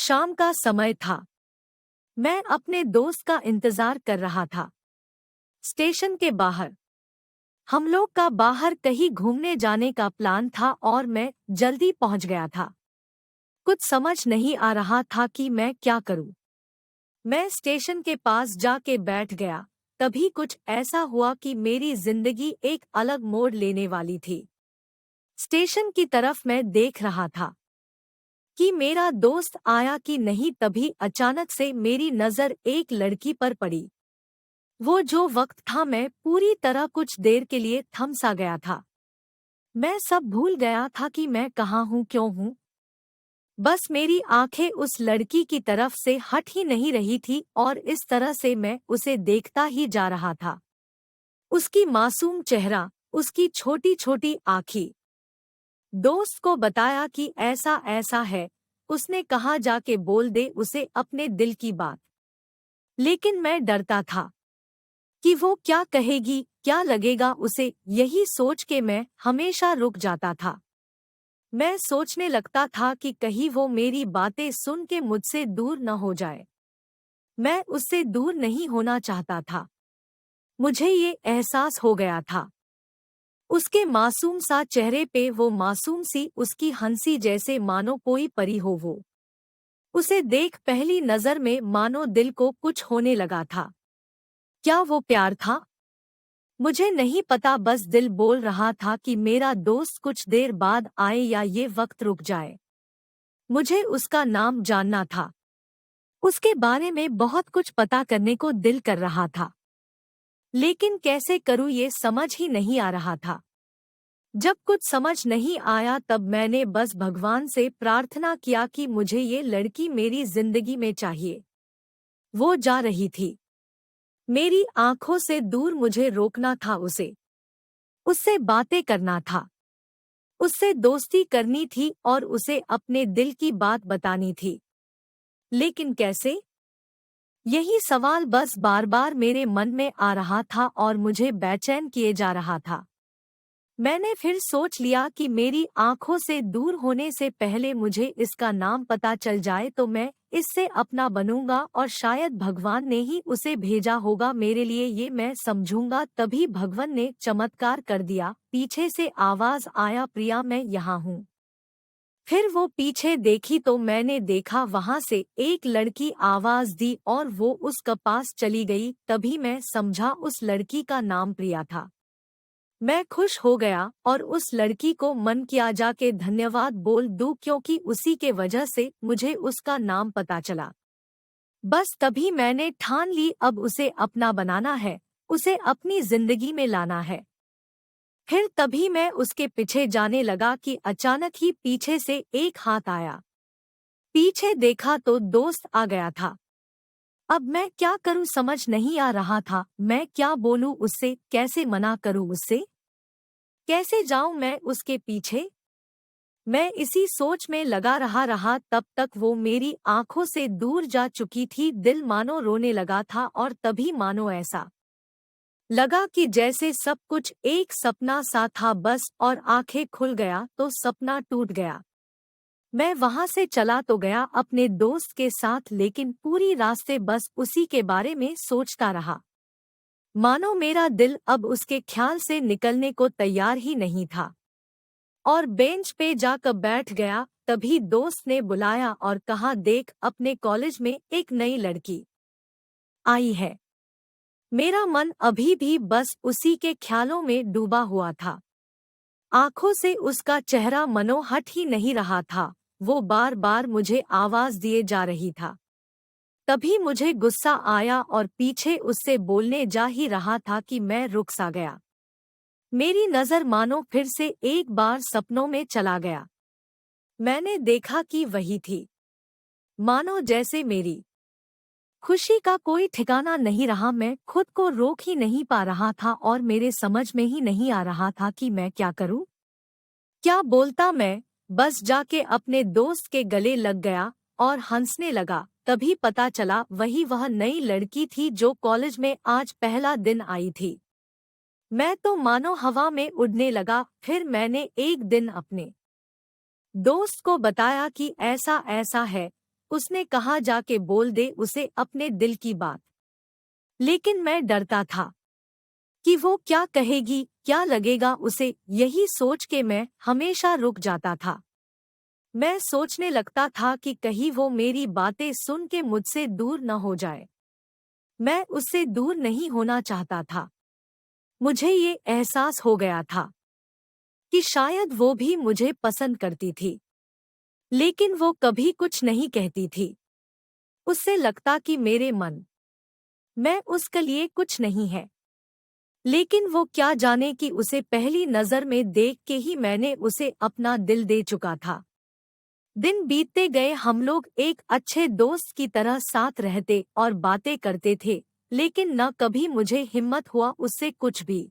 शाम का समय था। मैं अपने दोस्त का इंतजार कर रहा था। स्टेशन के बाहर हम लोग का बाहर कहीं घूमने जाने का प्लान था और मैं जल्दी पहुंच गया था। कुछ समझ नहीं आ रहा था कि मैं क्या करूं। मैं स्टेशन के पास जाके बैठ गया। तभी कुछ ऐसा हुआ कि मेरी जिंदगी एक अलग मोड़ लेने वाली थी। स्टेशन की तरफ मैं देख रहा था कि मेरा दोस्त आया कि नहीं, तभी अचानक से मेरी नज़र एक लड़की पर पड़ी। वो जो वक्त था, मैं पूरी तरह कुछ देर के लिए थम सा गया था। मैं सब भूल गया था कि मैं कहाँ हूँ, क्यों हूँ। बस मेरी आंखें उस लड़की की तरफ से हट ही नहीं रही थी और इस तरह से मैं उसे देखता ही जा रहा था। उसकी मासूम चेहरा, उसकी छोटी छोटी आँखें। दोस्त को बताया कि ऐसा ऐसा है। उसने कहा जाके बोल दे उसे अपने दिल की बात। लेकिन मैं डरता था कि वो क्या कहेगी, क्या लगेगा उसे। यही सोच के मैं हमेशा रुक जाता था। मैं सोचने लगता था कि कहीं वो मेरी बातें सुन के मुझसे दूर न हो जाए। मैं उससे दूर नहीं होना चाहता था। मुझे ये एहसास हो गया था। उसके मासूम सा चेहरे पे वो मासूम सी उसकी हंसी, जैसे मानो कोई परी हो वो। उसे देख पहली नजर में मानो दिल को कुछ होने लगा था। क्या वो प्यार था? मुझे नहीं पता, बस दिल बोल रहा था कि मेरा दोस्त कुछ देर बाद आए या ये वक्त रुक जाए। मुझे उसका नाम जानना था। उसके बारे में बहुत कुछ पता करने को दिल कर रहा था। लेकिन कैसे करूं ये समझ ही नहीं आ रहा था। जब कुछ समझ नहीं आया तब मैंने बस भगवान से प्रार्थना किया कि मुझे ये लड़की मेरी जिंदगी में चाहिए। वो जा रही थी। मेरी आंखों से दूर मुझे रोकना था उसे। उससे बातें करना था। उससे दोस्ती करनी थी और उसे अपने दिल की बात बतानी थी। लेकिन कैसे? यही सवाल बस बार बार मेरे मन में आ रहा था और मुझे बेचैन किए जा रहा था। मैंने फिर सोच लिया कि मेरी आंखों से दूर होने से पहले मुझे इसका नाम पता चल जाए तो मैं इससे अपना बनूंगा और शायद भगवान ने ही उसे भेजा होगा मेरे लिए, ये मैं समझूंगा। तभी भगवान ने चमत्कार कर दिया। पीछे से आवाज आया, प्रिया मैं यहाँ हूँ। फिर वो पीछे देखी तो मैंने देखा वहां से एक लड़की आवाज दी और वो उसके पास चली गई। तभी मैं समझा उस लड़की का नाम प्रिया था। मैं खुश हो गया और उस लड़की को मन किया जाके धन्यवाद बोल दूं, क्योंकि उसी के वजह से मुझे उसका नाम पता चला। बस तभी मैंने ठान ली, अब उसे अपना बनाना है, उसे अपनी जिंदगी में लाना है। फिर तभी मैं उसके पीछे जाने लगा कि अचानक ही पीछे से एक हाथ आया। पीछे देखा तो दोस्त आ गया था। अब मैं क्या करूं समझ नहीं आ रहा था। मैं क्या बोलूं उससे, कैसे मना करूं उससे, कैसे जाऊं मैं उसके पीछे। मैं इसी सोच में लगा रहा तब तक वो मेरी आंखों से दूर जा चुकी थी। दिल मानो रोने लगा था और तभी मानो ऐसा लगा कि जैसे सब कुछ एक सपना सा था बस, और आंखें खुल गया तो सपना टूट गया। मैं वहां से चला तो गया अपने दोस्त के साथ, लेकिन पूरी रास्ते बस उसी के बारे में सोचता रहा। मानो मेरा दिल अब उसके ख्याल से निकलने को तैयार ही नहीं था। और बेंच पे जाकर बैठ गया। तभी दोस्त ने बुलाया और कहा, देख अपने कॉलेज में एक नई लड़की आई है। मेरा मन अभी भी बस उसी के ख्यालों में डूबा हुआ था। आंखों से उसका चेहरा मनो हट ही नहीं रहा था। वो बार बार मुझे आवाज दिए जा रही था। तभी मुझे गुस्सा आया और पीछे उससे बोलने जा ही रहा था कि मैं रुक सा गया। मेरी नजर मानो फिर से एक बार सपनों में चला गया। मैंने देखा कि वही थी। मानो जैसे मेरी खुशी का कोई ठिकाना नहीं रहा। मैं खुद को रोक ही नहीं पा रहा था और मेरे समझ में ही नहीं आ रहा था कि मैं क्या करूं, क्या बोलता। मैं बस जाके अपने दोस्त के गले लग गया और हंसने लगा। तभी पता चला वही वह नई लड़की थी जो कॉलेज में आज पहला दिन आई थी। मैं तो मानो हवा में उड़ने लगा। फिर मैंने एक दिन अपने दोस्त को बताया कि ऐसा ऐसा है। उसने कहा जाके बोल दे उसे अपने दिल की बात। लेकिन मैं डरता था कि वो क्या कहेगी, क्या लगेगा उसे, यही सोच के मैं हमेशा रुक जाता था। मैं सोचने लगता था कि कहीं वो मेरी बातें सुन के मुझसे दूर न हो जाए। मैं उससे दूर नहीं होना चाहता था। मुझे ये एहसास हो गया था कि शायद वो भी मुझे पसंद करती थी, लेकिन वो कभी कुछ नहीं कहती थी। उससे लगता कि मेरे मन मैं उसके लिए कुछ नहीं है। लेकिन वो क्या जाने कि उसे पहली नज़र में देख के ही मैंने उसे अपना दिल दे चुका था। दिन बीतते गए, हम लोग एक अच्छे दोस्त की तरह साथ रहते और बातें करते थे, लेकिन न कभी मुझे हिम्मत हुआ उससे कुछ भी